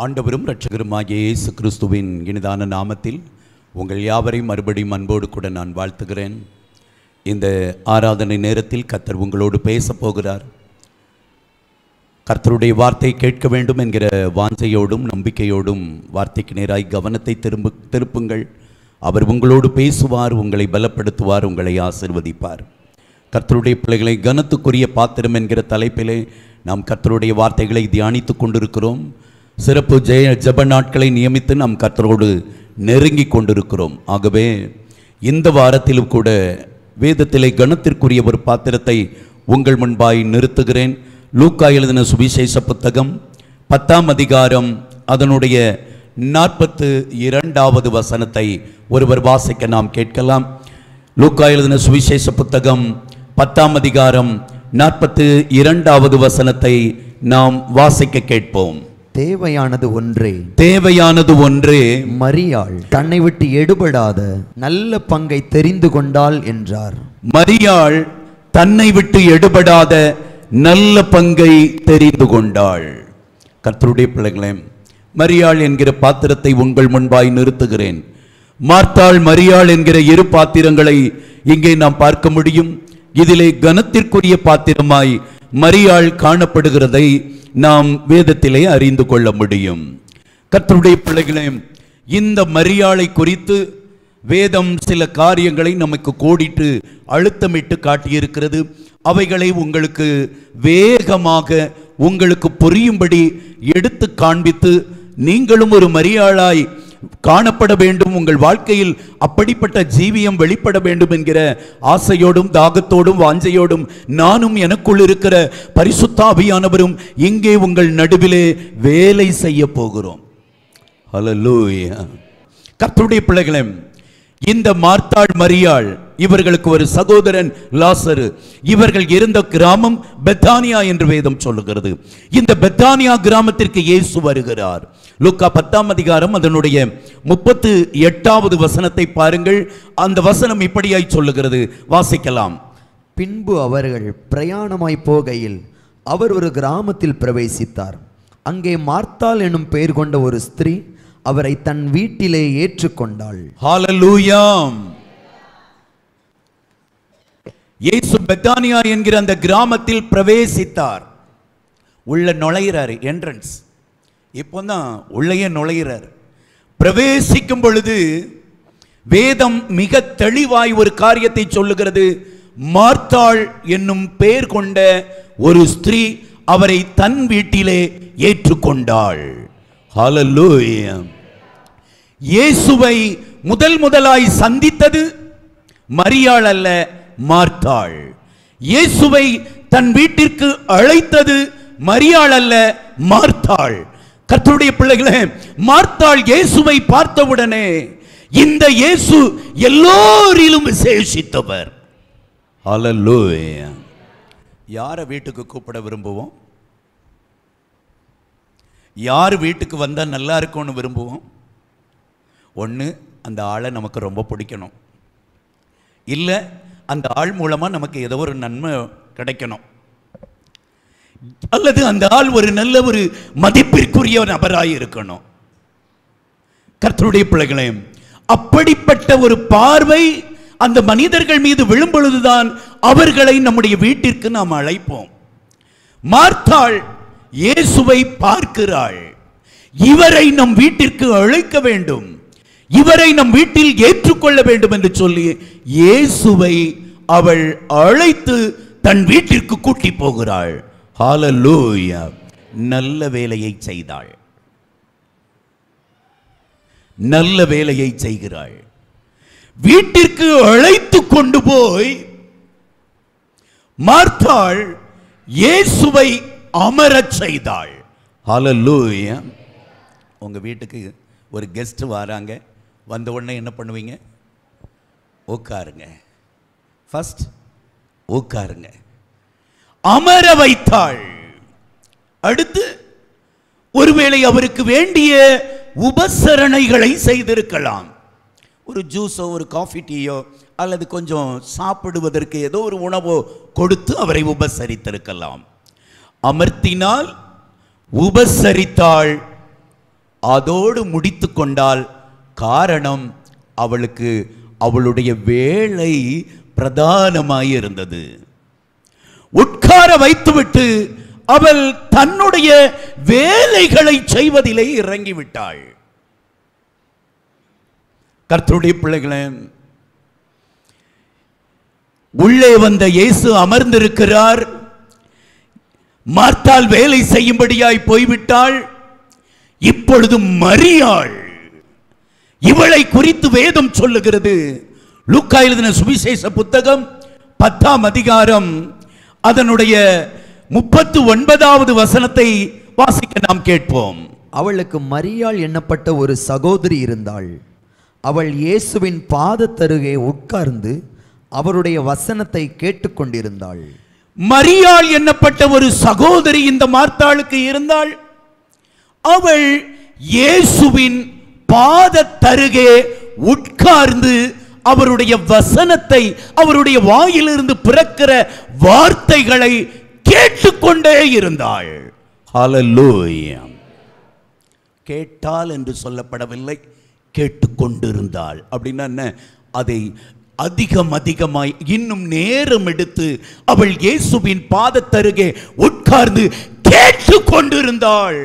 ஆண்டவரும் இரட்சகருமாகிய இயேசு கிறிஸ்துவின் இனிதான நாமத்தில் உங்கள் யாவரையும் மறுபடியும் அன்போடு கூட நான் வாழ்த்துகிறேன். இந்த ஆராதனை நேரத்தில் கர்த்தர் உங்களோடு பேசப் போகிறார். கர்த்தருடைய வார்த்தை கேட்க வேண்டும் என்கிற வாஞ்சையோடும் நம்பிக்கையோடும் வார்த்தைக்கு நேராய் கவனத்தை திருப்புங்கள். அவர் உங்களோடு பேசுவார், உங்களை பலப்படுத்துவார், உங்களை ஆசீர்வதிப்பார். கர்த்தருடைய பிள்ளைகளை கனத்துக்குரிய பாத்திரம் என்கிற தலைப்பிலே நாம் கர்த்தருடைய வார்த்தைகளை தியானித்து கொண்டிருக்கிறோம். சிறப்பு ஜெப நாட்களை நியமித்து நாம் கர்த்தரோடு நெருங்கி கொண்டிருக்கிறோம். ஆகவே இந்த வாரத்திலும் கூட வேதத்திலே கனத்திற்குரிய ஒரு பாத்திரத்தை உங்கள் முன்பாய் நிறுத்துகிறேன். லூக்கா எழுதின சுவிசேஷ புத்தகம் 10ஆம் அதிகாரம் அதனுடைய 42வது வசனத்தை ஒருவர் வாசிக்க நாம் கேட்கலாம். லூக்கா எழுதின சுவிசேஷ புத்தகம் 10ஆம் அதிகாரம் 42வது வசனத்தை நாம் வாசிக்க கேட்போம். தேவையானது ஒன்றே மரியாள் தன்னை விட்டு எடுபடாத நல்ல பங்கை தெரிந்து கொண்டாள் என்றார். மரியாள் தன்னை விட்டு எடுபடாத நல்ல பங்கை தெரிந்து கொண்டாள். கர்த்தருடைய பிள்ளைகளே, மரியாள் என்கிற பாத்திரத்தை உங்கள் முன்பாய் நிறுத்துகிறேன். மார்த்தாள் மரியாள் என்கிற இரு பாத்திரங்களை இங்கே நாம் பார்க்க முடியும். இதிலே கனத்திற்குரிய பாத்திரமாய் மரியாள் காணப்படுகிறதை நாம் வேதத்திலே அறிந்து கொள்ள முடியும். கர்த்தருடைய பிள்ளைகளே, இந்த மரியாளை குறித்து வேதம் சில காரியங்களை நமக்கு கோடிட்டு அழுத்தமிட்டு காட்டியிருக்கிறது. அவைகளை உங்களுக்கு வேகமாக உங்களுக்கு புரியும்படி எடுத்து காண்பித்து நீங்களும் ஒரு மரியாளாய் காணப்பட வேண்டும், உங்கள் வாழ்க்கையில் அப்படிப்பட்ட ஜீவியம் வெளிப்பட வேண்டும் என்கிற ஆசையோடும் தாகத்தோடும் வாஞ்சையோடும் நானும் எனக்குள் இருக்கிற பரிசுத்த ஆவியானவரும் இங்கே உங்கள் நடுவிலே வேலை செய்ய போகிறோம். ஹல்லேலூயா. கர்த்தருடைய பிள்ளைகளே, இந்த மார்த்தாள் மரியாள் இவர்களுக்கு ஒரு சகோதரன் லாசரு. இவர்கள் இருந்த கிராமம் பெத்தானியா என்று வேதம் சொல்லுகிறது. இந்த பெத்தானியா கிராமத்திற்கு இயேசு வருகிறார். லூக்கா 10ஆம் அதிகாரம் அதனுடைய 38வது வசனத்தை பாருங்கள். அந்த வசனம் இப்படியாய் சொல்லுகிறது, வாசிக்கலாம். பின்பு அவர்கள் பிரயாணமாய் போகையில் அவர் ஒரு கிராமத்தில் பிரவேசித்தார். அங்கே மார்த்தாள் எனும் பெயர் கொண்ட ஒரு ஸ்திரீ அவரை தன் வீட்டிலே ஏற்றுக்கொண்டாள். ஹல்லேலூயா. இயேசு பெத்தானியா என்கிற அந்த கிராமத்தில் பிரவேசித்தார். உள்ள நுழைகிறார், என்ட்ரன்ஸ். இப்போதான் உள்ளே நுழைகிறார். பிரவேசிக்கும் பொழுது வேதம் மிக தெளிவாய் ஒரு காரியத்தை சொல்லுகிறது. மார்த்தாள் என்னும் பெயர் கொண்ட ஒரு ஸ்திரீ அவரை தன் வீட்டிலே ஏற்றுக்கொண்டாள். ஹல்லேலூயா. இயேசுவை முதலாய் சந்தித்தது மரியாள் அல்ல, மார்த்தாள். இயேசுவை தன் வீட்டிற்கு அழைத்தது மரியாள் அல்ல, மார்த்தாள். கர்த்தருடைய பிள்ளைகளே, மார்த்தாள் இயேசுவை பார்த்தவுடனே இந்த இயேசு எல்லோரிலும் விசேஷித்தவர். ஹல்லேலூயா. யார வீட்டுக்கு கூப்பிட விரும்புவோம்? யார் வீட்டுக்கு வந்தா நல்லா இருக்கும்னு விரும்புவோம்? ஒன்று, அந்த ஆளை நமக்கு ரொம்ப பிடிக்கணும், இல்லை அந்த ஆள் மூலமாக நமக்கு ஏதோ ஒரு நன்மை கிடைக்கணும், அல்லது அந்த ஆள் ஒரு நல்ல ஒரு மதிப்பிற்குரிய நபராய் இருக்கணும். கர்த்தருடைய பிள்ளைகளே, அப்படிப்பட்ட ஒரு பார்வை அந்த மனிதர்கள் மீது விழும் பொழுதுதான் அவர்களை நம்முடைய வீட்டிற்கு நாம் அழைப்போம். மார்த்தாள் இயேசுவை பார்க்கிறாள். இவரை நம் வீட்டிற்கு அழைக்க வேண்டும், இவரை நம் வீட்டில் ஏற்றுக்கொள்ள வேண்டும் என்று சொல்லி இயேசுவை அவள் அழைத்து தன் வீட்டிற்கு கூட்டி போகிறாள். ஹல்லேலூயா. நல்ல வேலையை செய்தாள், நல்ல வேலையை செய்கிறாள். வீட்டிற்கு அழைத்து கொண்டு போய் மார்த்தாள் இயேசுவை அமரச் செய்தாள். ஹல்லேலூயா. உங்க வீட்டுக்கு ஒரு கெஸ்ட் வராங்க, வந்த உடனே என்ன பண்ணுவீங்க? உட்காருங்க, ஃபர்ஸ்ட் உட்காருங்க. அமர வைத்தாள். அடுத்து ஒருவேளை அவருக்கு வேண்டிய உபசரணைகளை செய்திருக்கலாம். ஒரு ஜூஸோ ஒரு காஃபி டீயோ அல்லது கொஞ்சம் சாப்பிடுவதற்கு ஏதோ ஒரு உணவோ கொடுத்து அவரை உபசரித்திருக்கலாம். அமர்த்தினால், உபசரித்தாள், அதோடு முடித்து கொண்டால், காரணம் அவளுக்கு அவளுடைய வேலை பிரதானமாயிருந்தது. உட்கார வைத்துவிட்டு அவள் தன்னுடைய வேலைகளை செய்வதிலே இறங்கிவிட்டாள். கர்த்தருடைய பிள்ளைகளே, உள்ளே வந்த இயேசு அமர்ந்திருக்கிறார். மார்த்தாள் வேலை செய்யும்படியாய் போய்விட்டாள். இப்பொழுது மரியாள், இவளை குறித்து வேதம் சொல்லுகிறது. லூக்கா எழுதின சுவிசேஷ புத்தகம் 10ஆம் அதிகாரம் அதனுடைய 39வது வசனத்தை வாசிக்க நாம் கேட்போம். அவளுக்கு மரியாள் எண்ணப்பட்ட ஒரு சகோதரி இருந்தாள். அவள் இயேசுவின் பாதத்தருகே உட்கார்ந்து அவருடைய வசனத்தை கேட்டுக்கொண்டிருந்தாள். மரியாள் எண்ணப்பட்ட ஒரு சகோதரி இந்த மார்த்தாளுக்கு இருந்தாள். அவள் இயேசுவின் பாதத்தருகே உட்கார்ந்து அவருடைய வசனத்தை, அவருடைய வாயிலிருந்து பிறக்கிற வார்த்தைகளை கேட்டுக்கொண்டே இருந்தாள். ஹல்லேலூயா. கேட்டாள் என்று சொல்லப்படவில்லை, கேட்டுக்கொண்டிருந்தாள். அப்படின்னா என்ன? அதை அதிகமாய் இன்னும் நேரம் எடுத்து அவள் இயேசுவின் பாதத்தருகே உட்கார்ந்து கேட்டுக்கொண்டிருந்தாள்.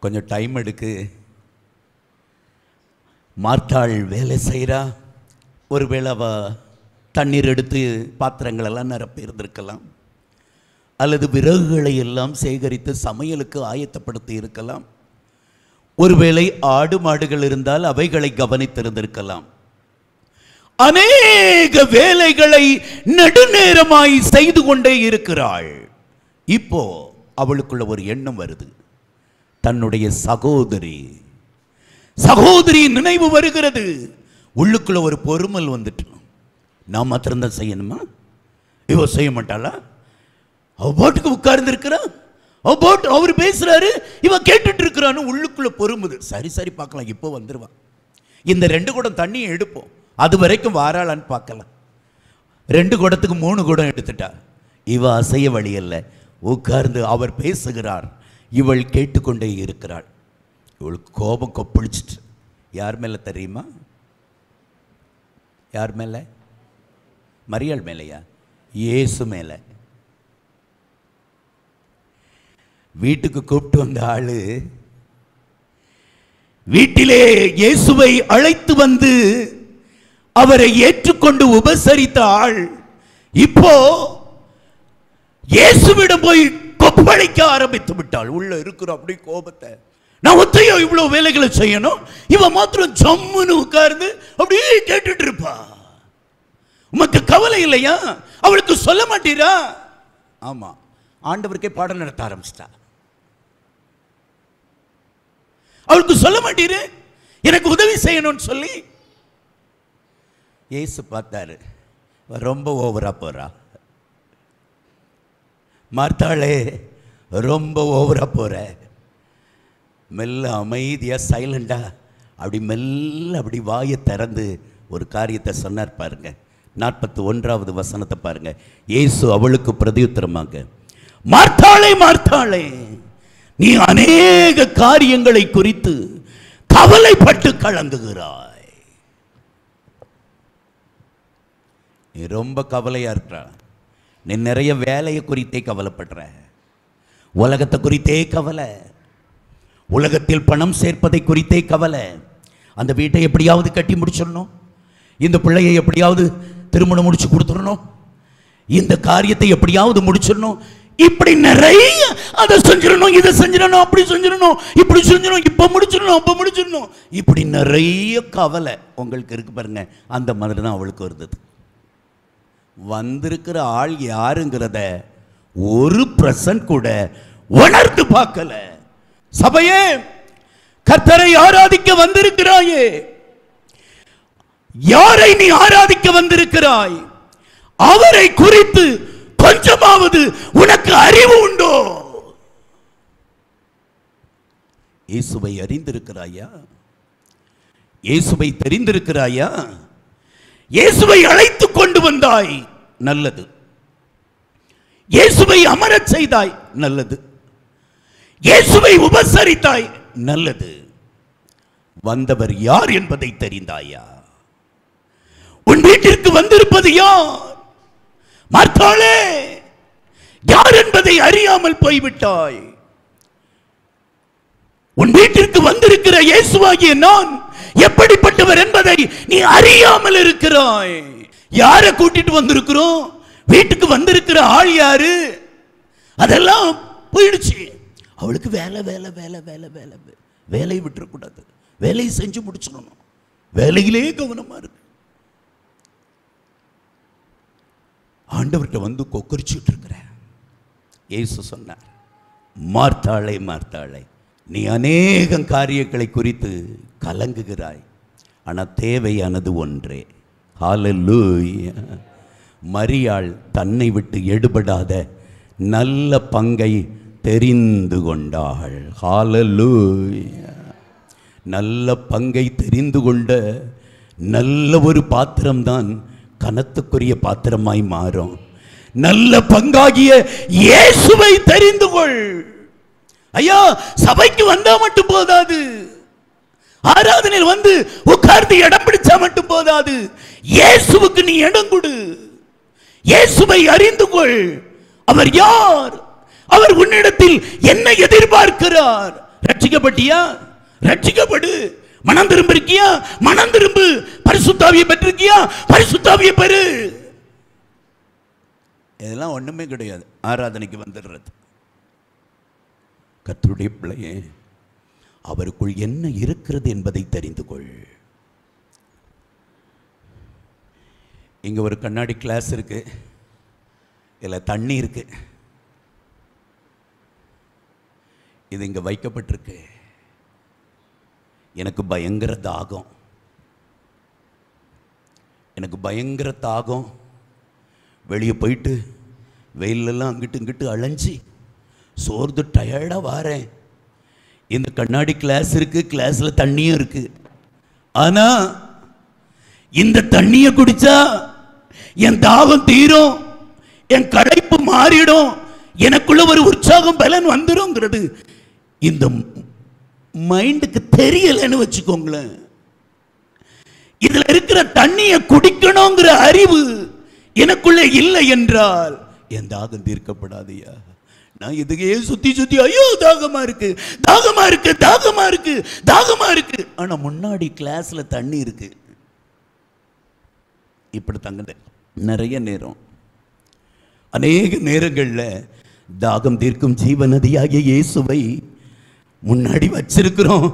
கொஞ்சம் டைம் எடுக்கு. மார்த்தாள் வேலை செய்கிறா. ஒருவேளை அவ தண்ணீர் எடுத்து பாத்திரங்களெல்லாம் நிரப்பி இருந்திருக்கலாம், அல்லது விறகுகளை எல்லாம் சேகரித்து சமையலுக்கு ஆயத்தப்படுத்தி இருக்கலாம். ஒருவேளை ஆடு மாடுகள் இருந்தால் அவைகளை கவனித்திருந்திருக்கலாம். அநேக வேலைகளை நெடுநேரமாய் செய்து கொண்டே இருக்கிறாள். இப்போ அவளுக்குள்ள ஒரு எண்ணம் வருது. தன்னுடைய சகோதரி நினைவு வருகிறது. உள்ளுக்குள்ள ஒரு பொறுமல் வந்துட்டு, நான் மாத்திரம்தான் செய்யணுமா? இவ செய்ய மாட்டாளா? அவ பாட்டுக்கு உட்கார்ந்து இருக்கிறான், அவர் பேசுறாரு, இவன் கேட்டுட்டு இருக்கிறான்னு உள்ளுக்குள்ள பொறுமுது. சரி பார்க்கலாம், இப்போ வந்துருவான். இந்த 2 குடம் தண்ணியை எடுப்போம், அது வரைக்கும் வாராளான்னு பார்க்கலாம். 2 குடத்துக்கு 3 குடம் எடுத்துட்டா. இவ அசைய வழி அல்ல, உட்கார்ந்து அவர் பேசுகிறார், இவள் கேட்டுக்கொண்டே இருக்கிறாள். இவளுக்கு கோபம் கொப்பளிச்சிட்டு. யார் மேல தெரியுமா? யார் மேல? மரியாள் மேலையா? இயேசு மேல. வீட்டுக்கு கூப்பிட்டு வந்த ஆளு வீட்டிலே இயேசுவை அழைத்து வந்து அவரை ஏற்றுக்கொண்டு உபசரித்த ஆள் இப்போ இயேசுவிடம் போய் கொப்பளிக்க ஆரம்பித்து விட்டாள். உள்ள இருக்கிற அப்படி கோபத்தை, நான் ஒத்தையோ இவ்வளவு வேலைகளை செய்யணும், இவன் மாத்திரம் ஜம்முன்னு உட்கார்ந்து அப்படியே கேட்டுட்டு இருப்பா. உமக்கு கவலை இல்லையா? அவளுக்கு சொல்ல மாட்டீரா? ஆமா, ஆண்டவருக்கே பாடம் நடத்த ஆரம்பிச்சிட்டா. அவளுக்கு சொல்ல மாட்டீரு, எனக்கு உதவி செய்யணும்னு சொல்லி. இயேசு பார்த்தாரு, ரொம்ப ஓவரா போறா. மார்த்தாளே, ரொம்ப ஓவரா போற. மெல்ல அமைதியா சைலண்டா அப்படி மெல்ல அப்படி வாயை திறந்து ஒரு காரியத்தை சொன்னார் பாருங்க. 41வது வசனத்தை பாருங்க. இயேசு அவளுக்கு பிரதியுத்தரமாக, மார்த்தாளே மார்த்தாளே, நீ அநேக காரியங்களை குறித்து கவலைப்பட்டு கலங்குகிறாய். நீ ரொம்ப கவலையா இருக்கிற. நீ நிறைய வேலையை குறித்தே கவலைப்படுற, உலகத்தை குறித்தே கவலை, உலகத்தில் பணம் சேர்ப்பதை குறித்தே கவலை. அந்த வீட்டை எப்படியாவது கட்டி முடிச்சிடணும், இந்த பிள்ளையை எப்படியாவது திருமணம் முடிச்சு கொடுத்துடணும், இந்த காரியத்தை எப்படியாவது முடிச்சிடணும், இப்படி நிறைய அதை செஞ்சிடணும், இதை செஞ்சிடணும், அப்படி செஞ்சிடணும், இப்படி செஞ்சிடணும், இப்ப முடிச்சிடணும், அப்ப முடிச்சிடணும், இப்படி நிறைய கவலை உங்களுக்கு இருக்கு பாருங்க. அந்த மாதிரி தான் அவளுக்கு இருந்தது. வந்திருக்கிற ஆள் யாருங்கிறத 1% கூட உணர்ந்து பார்க்கல. சபையே, கர்த்தரை ஆராதிக்க வந்திருக்கிறாயே, யாரை நீ ஆராதிக்க வந்திருக்கிறாய்? அவரை குறித்து கொஞ்சமாவது உனக்கு அறிவு உண்டோ? இயேசுவை அறிந்திருக்கிறாயா? இயேசுவை தெரிந்திருக்கிறாயா? இயேசுவை அழைத்து கொண்டு வந்தாய், நல்லது. இயேசுவை அமரச் செய்தாய், நல்லது. இயேசுவை உபசரித்தாய், நல்லது. வந்தவர் யார் என்பதை தெரிந்தாயா? உன் வீட்டிற்கு வந்திருப்பது யார்? மார்த்தாளே, யார் என்பதை அறியாமல் போய்விட்டாய். உன் வீட்டிற்கு வந்திருக்கிற இயேசுவாகிய நான் எப்படிப்பட்டவர் என்பதை நீ அறியாமல் இருக்கிறாய். யாரை கூட்டிட்டு வந்திருக்கிறோம்? வீட்டுக்கு வந்திருக்கிற ஆள் யாரு? அதெல்லாம் போயிடுச்சு. அவளுக்கு வேலை வேலை வேலை வேலை வேலை வேலையை விட்டுறக்கூடாது, வேலையை செஞ்சு முடிச்சிடணும், வேலையிலே கவனமா இருக்கு. ஆண்டவர்கிட்ட வந்து கொக்கரிச்சுட்டு இருக்கிற இயேசு சொன்னார், மார்த்தாளே மார்த்தாளே, நீ அநேகம் காரியங்களை குறித்து கலங்குகிறாய், ஆனால் தேவையானது ஒன்றே. ஹல்லேலூயா. மரியாள் தன்னை விட்டு எடுபடாத நல்ல பங்கை தெரிந்து கொண்டாள். ஹல்லேலூயா. நல்ல பங்கை தெரிந்து கொண்ட நல்ல ஒரு பாத்திரம்தான் கனத்துக்குரிய பாத்திரமாய் மாறும். நல்ல பங்காகிய இயேசுவை தெரிந்து கொள். ஐயா, சபைக்கு வந்தா மட்டும் போதாது, ஆராதனையில் வந்து உட்கார்ந்து இடம் பிடிச்சா மட்டும் போதாது. இயேசுவுக்கு நீ இடம் கொடு. இயேசுவை அறிந்து கொள். அவர் யார்? அவர் உன்னிடத்தில் என்ன எதிர்பார்க்கிறார்? ரட்சிக்கப்பட்டியா? ரட்சிக்கப்படு. மனம் திரும்ப இருக்கியா? மனம் திரும்பு. பரிசுத்தாவியை பெற்றிருக்கியா? பரிசுத்தாவியை பெறு. இதெல்லாம் ஒண்ணுமே கிடையாது. ஆராதனைக்கு வந்துடுறது. கர்த்தருடைய பிள்ளையே, அவருக்குள் என்ன இருக்கிறது என்பதை தெரிந்து கொள். இங்க ஒரு கண்ணாடி கிளாஸ் இருக்கு, இதுல தண்ணி இருக்கு. இது இங்க வைக்கப்பட்டிருக்கு. எனக்கு பயங்கர தாகம், எனக்கு பயங்கர தாகம். வெளியே போயிட்டு வெயிலெல்லாம் அங்கிட்டு இங்கிட்டு அலைஞ்சி சோர்ந்து டயர்டாக வாரேன். இந்த கண்ணாடி கிளாஸ் இருக்கு, கிளாஸ்ல தண்ணியும் இருக்கு. ஆனா இந்த தண்ணியை குடிச்சா என் தாகம் தீரும், என் களைப்பு மாறிடும், எனக்குள்ள ஒரு உற்சாகம் பலன் வந்துருங்கிறது இந்த மைண்டுக்கு தெரியலன்னு வச்சுக்கோங்களேன். இதுல இருக்கிற தண்ணியை குடிக்கணுங்கிற அறிவு எனக்குள்ள இல்லை என்றால் என் தாகம் தீர்க்கப்படாதையா. நான் இதுக்கே சுத்தி சுத்தி ஐயோ தாகமா இருக்கு, தாகமா இருக்கு, தாகமா இருக்கு, தாகமா இருக்கு. ஆனா முன்னாடி கிளாஸ்ல தண்ணி இருக்கு. இப்படி தங்க நிறைய நேரம், அநேக நேரங்கள்ல தாகம் தீர்க்கும் ஜீவநதியாகிய இயேசுவை முன்னாடி வச்சிருக்கிறோம்.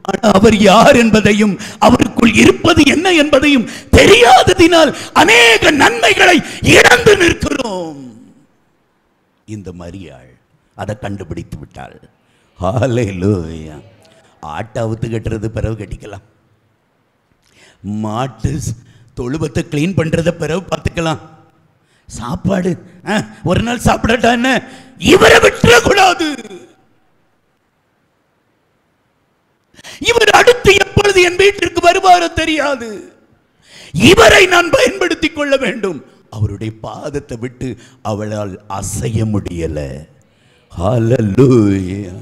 ஆனா அவர் யார் என்பதையும் அவருக்குள் இருப்பது என்ன என்பதையும் தெரியாததினால் அநேக நன்மைகளை இழந்து நிற்கிறோம். இந்த மரியாள் அதை கண்டுபிடித்து விட்டாள். ஹல்லேலூயா. ஆட்டை அவுத்து கட்டுறது பிறகு கட்டிக்கலாம், மாட்டு தொழுவத்தை கிளீன் பண்றத பிறகு பார்த்துக்கலாம், சாப்பாடு ஒரு நாள் சாப்பிடட்டா என்ன, இவரை விட்டுறக்கூடாது. இவர் அடுத்து எப்பொழுது என் வீட்டிற்கு வருவாரோ தெரியாது, இவரை நான் பயன்படுத்திக் கொள்ள வேண்டும். அவருடைய பாதத்தை விட்டு அவளால் அசைய முடியல. ஹல்லேலூயா.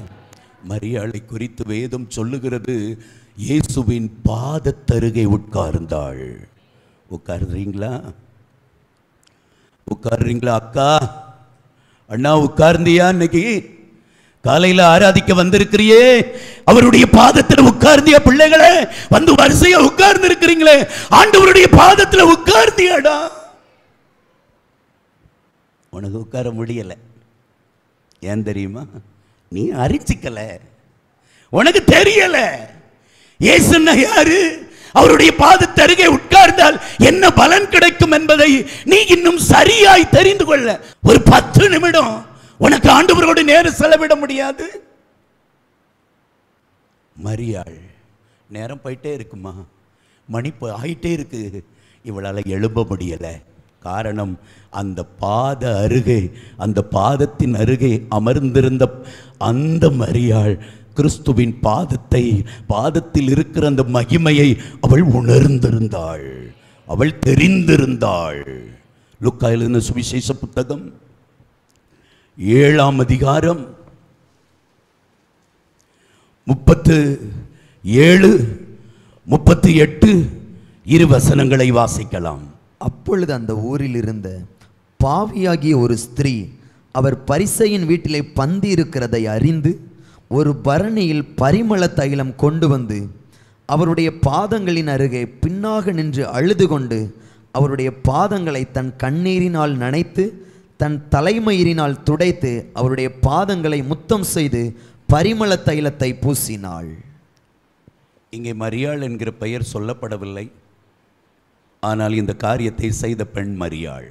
மரியாளை குறித்து வேதம் சொல்லுகிறது, இயேசுவின் பாதத்தருகே உட்கார்ந்தாள். உட்கார்றீங்களா? உட்கார்றீங்களா அக்கா, அண்ணா உட்கார்ந்தியா? இன்னைக்கு காலையில ஆராதிக்க வந்திருக்கிறியே, அவருடைய பாதத்தில் உட்கார்ந்தியா? பிள்ளைகளே வந்து வரிசையா உட்கார்ந்து இருக்கிறீங்களே, ஆண்டவருடைய பாதத்தில் உட்கார்ந்தியாடா? உனக்கு உட்கார முடியல. ஏன் தெரியுமா? நீ அறிச்சிக்கல, உனக்கு தெரியல. இயேசுன்னா யாரு, அவருடைய பாதத்தருகே உட்கார்ந்தால் என்ன பலன் கிடைக்கும் என்பதை நீ இன்னும் சரியாய் தெரிந்து கொள்ள ஒரு 10 நிமிடம் உனக்கு ஆண்டவரோடு நேரம் செலவிட முடியாது. மரியாள் நேரம் போயிட்டே இருக்குமா, மணி ஆயிட்டே இருக்கு, இவளால் எழும்ப முடியல. காரணம், அந்த பாத அருகே, அந்த பாதத்தின் அருகே அமர்ந்திருந்த அந்த மரியாள் கிறிஸ்துவின் பாதத்தில் இருக்கிற அந்த மகிமையை அவள் உணர்ந்திருந்தாள், அவள் தெரிந்திருந்தாள். லூக்கா எழுதின சுவிசேஷ புத்தகம் 7ஆம் அதிகாரம் 37, 38 இரு வசனங்களை வாசிக்கலாம். அப்பொழுது அந்த ஊரில் இருந்த பாவியாகிய ஒரு ஸ்திரீ அவர் பரிசேயன் வீட்டிலே பந்தி இருக்கிறதை அறிந்து ஒரு பரணியில் பரிமள தைலம் கொண்டு வந்து அவருடைய பாதங்களின் அருகே பின்னாக நின்று அழுது கொண்டு அவருடைய பாதங்களை தன் கண்ணீரினால் நனைத்து தன் தலைமயிரினால் துடைத்து அவருடைய பாதங்களை முத்தம் செய்து பரிமள தைலத்தை பூசினாள். இங்கே மரியாள் என்கிற பெயர் சொல்லப்படவில்லை. ஆனால் இந்த காரியத்தை செய்த பெண் மரியாள்.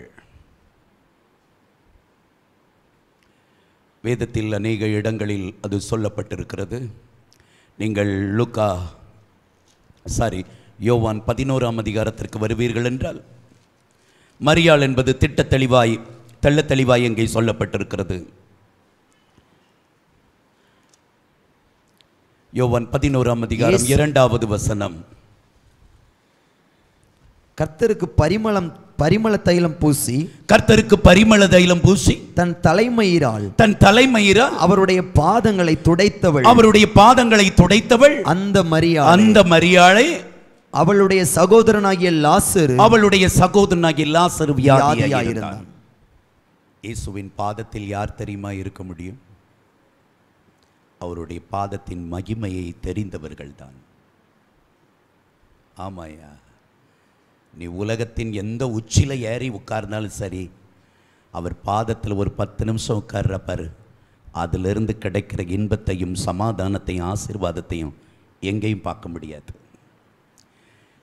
வேதத்தில் அநேக இடங்களில் அது சொல்லப்பட்டிருக்கிறது. நீங்கள் யோவான் 11ஆம் அதிகாரத்திற்கு வருவீர்கள் என்றால் மரியாள் என்பது தெள்ள தெளிவாய் எங்கே சொல்லப்பட்டிருக்கிறது. யோவான் 11ஆம் அதிகாரம் 2வது வசனம். கர்த்தருக்கு பரிமள தைலம் பூசி தன் தலைமயிரால் அவருடைய பாதங்களை துடைத்தவள் அந்த மரியாளை அவளுடைய சகோதரனாகிய லாசரு வியாதியாயிருந்தான். இயேசுவின் பாதத்தில் யார் தெரியுமா இருக்க முடியும்? அவருடைய பாதத்தின் மகிமையை தெரிந்தவர்கள்தான். ஆமாயா, நீ உலகத்தின் எந்த உச்சில ஏறி உட்கார்ந்தாலும் சரி, அவர் பாதத்தில் ஒரு 10 நிமிஷம் உட்கார்ற பாரு, அதிலிருந்து கிடைக்கிற இன்பத்தையும் சமாதானத்தையும் ஆசீர்வாதத்தையும் எங்கேயும் பார்க்க முடியாது.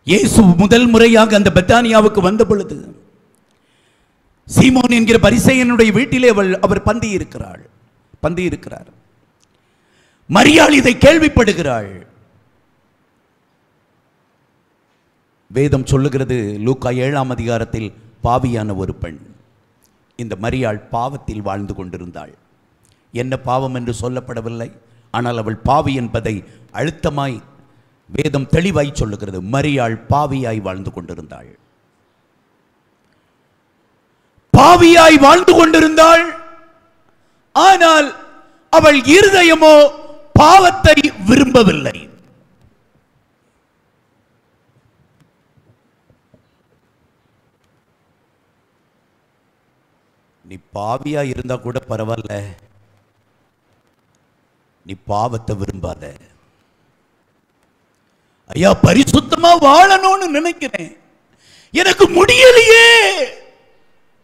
இயேசு முதல் முறையாக அந்த பெத்தானியாவுக்கு வந்த பொழுது சீமோன் என்கிற பரிசேயனுடைய வீட்டிலே அவர் பந்தி இருக்கிறார். மரியாள் இதை கேள்விப்படுகிறாள். வேதம் சொல்லுகிறது, லூக்கா 7ஆம் அதிகாரத்தில் பாவியான ஒரு பெண். இந்த மரியாள் பாவத்தில் வாழ்ந்து கொண்டிருந்தாள். என்ன பாவம் என்று சொல்லப்படவில்லை. ஆனால் அவள் பாவி என்பதை அழுத்தமாய் வேதம் தெளிவாய் சொல்லுகிறது. மரியாள் பாவியாய் வாழ்ந்து கொண்டிருந்தாள். பாவியாய் வாழ்ந்து கொண்டிருந்தாள். ஆனால் அவள் இருதயமோ பாவத்தை விரும்பவில்லை. நீ பாவியா இருந்தா கூட பரவாயில்ல, நீ பாவத்தை விரும்பாத. ஐயா, பரிசுத்தமா வாழணும்னு நினைக்கிறேன், எனக்கு முடியலையே,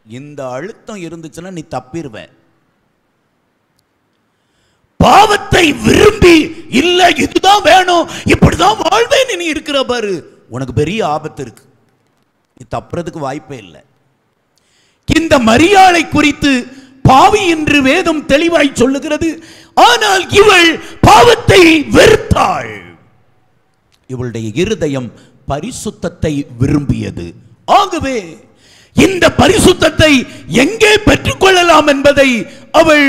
இந்த அழுத்தம் இருந்துச்சுன்னா நீ தப்பிடுவ. பாவத்தை விரும்பி இல்ல இதுதான் வேணும், இப்படிதான் வாழ்வேன் நீ இருக்கிற பாரு, உனக்கு பெரிய ஆபத்து இருக்கு. நீ தப்புறதுக்கு வாய்ப்பே இல்லை. இந்த மரியாளை குறித்து பாவி என்று வேதம் தெளிவாய் சொல்லுகிறது. ஆனால் இவள் பாவத்தை வெறுத்தாள். இவளுடைய இருதயம் பரிசுத்தத்தை விரும்பியது. ஆகவே இந்த பரிசுத்தத்தை எங்கே பெற்றுக்கொள்ளலாம் என்பதை அவள்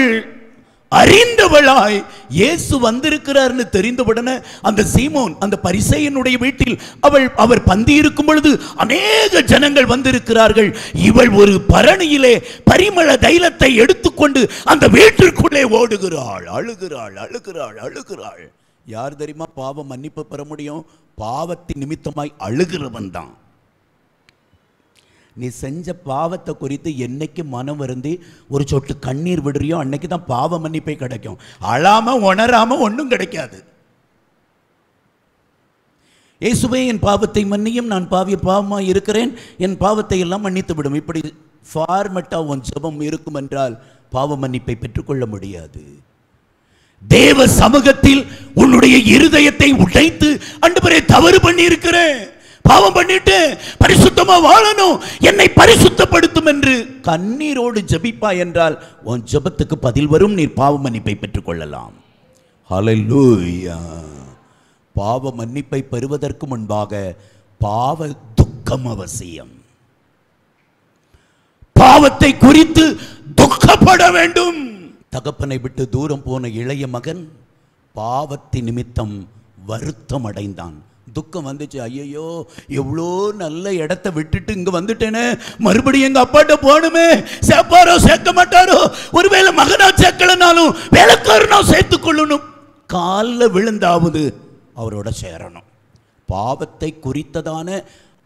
அறிந்தவளாய் இயேசு வந்திருக்கிறார்னு தெரிந்தவுடனே அந்த சீமோன் அந்த பரிசேயனுடைய வீட்டில் அவர் பந்தி இருக்கும் பொழுது அநேக ஜனங்கள் வந்திருக்கிறார்கள். இவள் ஒரு பரணியிலே பரிமள தைலத்தை எடுத்துக்கொண்டு அந்த வீட்டிற்குள்ளே ஓடுகிறாள். அழுகிறாள். யார் தெரியுமா பாவ மன்னிப்பு பெற முடியும்? பாவத்தின் நிமித்தமாய் அழுகிறவன் தான். நீ செஞ்ச பாவத்தை குறித்து என்னைக்கு மனம் வருந்தி ஒரு சொட்டு கண்ணீர் விடுறியோ அன்னைக்கு தான் பாவ மன்னிப்பை கிடைக்கும். அழாம உணராம ஒன்றும் கிடைக்காது. இயேசுவே என் பாவத்தை மன்னியும், நான் பாவமாய் இருக்கிறேன், என் பாவத்தை எல்லாம் மன்னித்து விடும். இப்படி ஃபார்மெட்டா உன் ஜெபம் இருக்கும் என்றால் பாவ மன்னிப்பை பெற்றுக்கொள்ள முடியாது. தேவ சமூகத்தில் உன்னுடைய இருதயத்தை உடைத்து, ஆண்டவரே தவறு பண்ணி இருக்கிறேன், பாவம் பண்ணிட்டு பரிசுத்தமா வாழணும், என்னை பரிசுத்தப்படுத்தும் என்று கண்ணீரோடு ஜெபிப்பா என்றால் உன் ஜெபத்துக்கு பதில் வரும். நீ பாவ மன்னிப்பை பெற்றுக் கொள்ளலாம். ஹல்லேலூயா. பாவ மன்னிப்பை பெறுவதற்கு முன்பாக பாவ துக்கம் அவசியம். பாவத்தை குறித்து துக்கப்பட வேண்டும். தகப்பனை விட்டு தூரம் போன இளைய மகன் பாவத்தின் நிமித்தம் வருத்தம் அடைந்தான். துக்கம் வந்துச்சு. ஐயோ, எவ்வளோ நல்ல இடத்த விட்டுட்டு இங்க வந்துட்டேனே, மறுபடியும் எங்க அப்பாட்ட போகணுமே. சேர்ப்பாரோ சேர்க்க மாட்டாரோ, ஒருவேளை மகனா சேர்க்கலனாலும் வேலைக்காரனா சேர்த்துக் கொள்ளணும். காலில் விழுந்தாவது அவரோட சேரணும். பாவத்தை குறித்ததான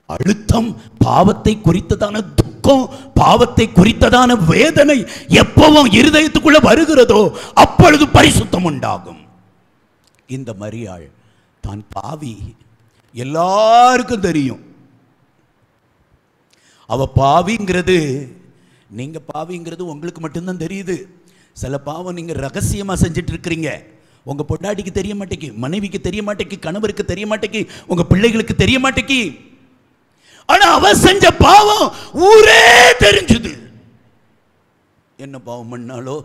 அழுத்தம், பாவத்தை குறித்ததான துக்கம், பாவத்தை குறித்ததான வேதனை எப்பவும் இருதயத்துக்குள்ள வருகிறதோ அப்பொழுது பரிசுத்தம் உண்டாகும். இந்த மரியாள் தான் பாவி, எல்லாருக்கும் தெரியும். அவ பாவிங்கிறது, நீங்க பாவிங்கிறது உங்களுக்கு மட்டும்தான் தெரியுது. சில பாவம் நீங்க ரகசியமா செஞ்சுட்டு இருக்கிறீங்க. உங்க பொண்டாட்டிக்கு தெரிய மாட்டேங்கி, மனைவிக்கு தெரிய மாட்டேங்கி, கணவருக்கு தெரிய மாட்டேங்கி, உங்க பிள்ளைகளுக்கு தெரிய மாட்டேங்கி. ஆனா அவ செஞ்ச பாவம் ஊரே தெரிஞ்சது. என்ன பாவம் பண்ணாலோ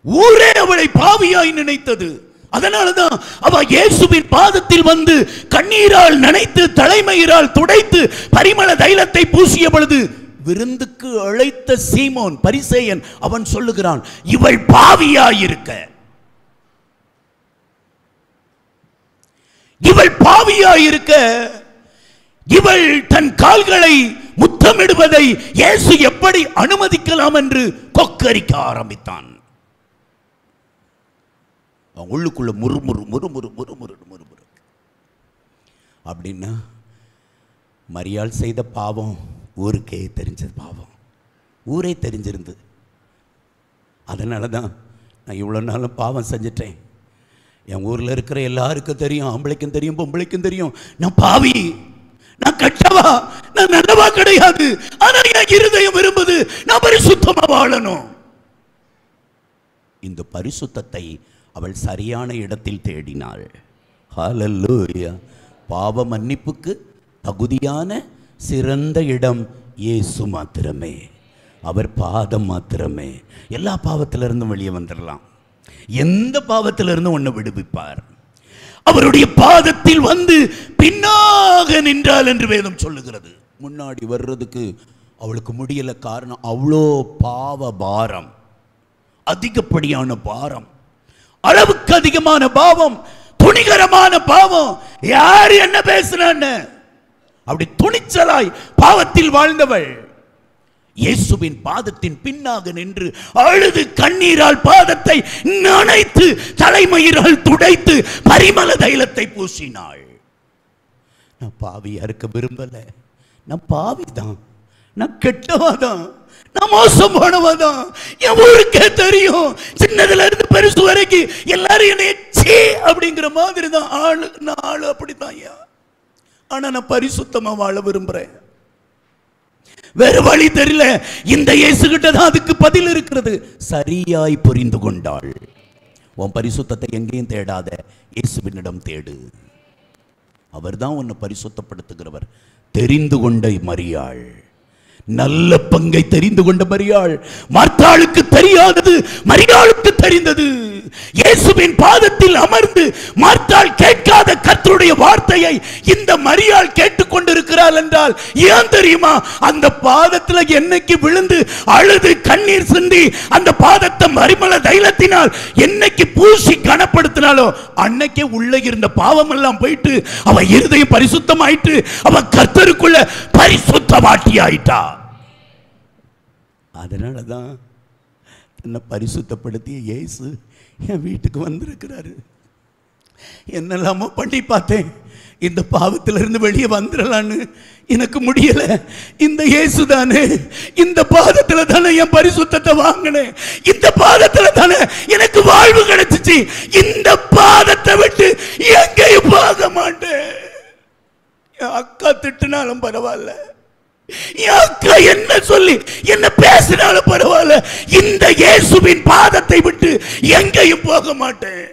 ஊரே அவளை பாவியாய் நினைத்தது. அதனாலதான் அவ இயேசுவின் பாதத்தில் வந்து கண்ணீரால் நனைத்து தலைமயிரால் துடைத்து பரிமள தைலத்தை பூசிய பொழுது விருந்துக்கு அழைத்த சீமோன் பரிசேயன் அவன் சொல்லுகிறான், இவள் பாவியாயிருக்க, இவள் பாவியாயிருக்க இவள் தன் கால்களை முத்தமிடுவதை இயேசு எப்படி அனுமதிக்கலாம் என்று கொக்கரிக்க ஆரம்பித்தான். உள்ளுக்குள்ள முறுமுறு முறுமுறு முறுமுறு முறுமுறு. அப்படின்னா மரியாள் செய்த பாவம் ஊருக்கே தெரிஞ்சது. பாவம் ஊரே தெரிஞ்சிருந்தது. அதனால தான் நான் இவ்வளோ நாளும் பாவம் செஞ்சிட்டேன். என் ஊரில் இருக்கிற எல்லாருக்கும் தெரியும், ஆம்பளைக்கும் தெரியும், பொம்பளைக்கும் தெரியும், நான் பாவி, நான் கெட்டவா, நான் நல்லவா கிடையாது. ஆனால் என் இருதயம் விரும்புது நான் பரிசுத்தமா வாழணும். இந்த பரிசுத்தத்தை அவள் சரியான இடத்தில் தேடினாள். ஹல்லேலூயா. பாவ மன்னிப்புக்கு தகுதியான சிறந்த இடம் இயேசு மாத்திரமே, அவர் பாதம் மாத்திரமே. எல்லா பாவத்திலிருந்தும் வெளியே வந்துடலாம். எந்த பாவத்திலிருந்தும் ஒன்று விடுவிப்பார். அவருடைய பாதத்தில் வந்து பின்னாக நின்றாள் என்று வேதம் சொல்லுகிறது. முன்னாடி வர்றதுக்கு அவளுக்கு முடியல. காரணம், அவ்வளோ பாவ பாரம், அதிகப்படியான பாரம், அளவுக்கு அதிகமான பாவம், துணிகரமான பாவம். யார் என்ன பேசுறான்னு அப்படி துணிச்சலாய் பாவத்தில் வாழ்ந்தவள் இயேசுவின் பாதத்தின் பின்னாக நின்று அழுது கண்ணீரால் பாதத்தை நனைத்து தலைமயிரால் துடைத்து பரிமள தைலத்தை பூசினாள். நான் பாவியா இருக்க விரும்பல. நான் பாவிதான், நான் கெட்டவாதான், நான் மோசம் போனவாதான். என் ஊருக்கே தெரியும். சின்னதுல இருந்து பெருசு வரைக்கும் எல்லாரும் என்னை சீ அப்படிங்கிற மாதிரி தான் ஆளு. நான் ஆளு அப்படித்தான். ஆனா நான் பரிசுத்தமா வாழ விரும்புறேன். வேறு வழி தெரியல. இந்த இயேசு கிட்ட தான் அதுக்கு பதில் இருக்கிறது. சரியாய் புரிந்து கொண்டாள். உன் பரிசுத்தத்தை எங்கேயும் தேடாத, இயேசுவினிடம் தேடு. அவர்தான் உன்னை பரிசுத்தப்படுத்துகிறவர். தெரிந்து கொண்ட மரியாள், நல்ல பங்கை தெரிந்து கொண்ட மரியாள். மார்த்தாளுக்கு தெரியாதது மரியாளுக்கு தெரிந்தது. இயேசுவின் பாதத்தில் அமர்ந்து மார்த்தாள் கேட்காத கர்த்தருடைய வார்த்தையை இந்த மரியாள் கேட்டுக்கொண்டிருக்கிறாள் என்றால் ஏன் தெரியுமா? அந்த பாதத்துல என்னைக்கு விழுந்து அழுது கண்ணீர் சிந்தி அந்த பாதத்தை பரிமள தைலத்தினால் என்னைக்கு பூசி கனப்படுத்தினாலோ அன்னைக்கே உள்ள இருந்த பாவம் எல்லாம் போயிட்டு அவ இருதயம் பரிசுத்தமாயிட்டு அவ கர்த்தருக்குள்ள பரிசுத்தமாட்டி ஆயிட்டா. அதனாலதான் என்னை பரிசுத்தப்படுத்திய இயேசு என் வீட்டுக்கு வந்திருக்கிறாரு. என்னெல்லாமோ பண்ணி பார்த்தேன், இந்த பாவத்திலிருந்து வெளியே வந்துடலான்னு எனக்கு முடியல. இந்த இயேசு தானே, இந்த பாதத்துல தானே என் பரிசுத்தத்தை வாங்கினேன், இந்த பாதத்துல தானே எனக்கு வாழ்வு கிடைச்சிச்சு. இந்த பாதத்தை விட்டு எங்கேயும் போக மாட்டேன். என் அக்கா திட்டுனாலும் பரவாயில்ல, என் அக்கா என்ன சொல்லி என்ன பேசினாலும் பரவாயில்ல, இந்த இயேசுவின் பாதத்தை விட்டு எங்கேயும் போக மாட்டேன்.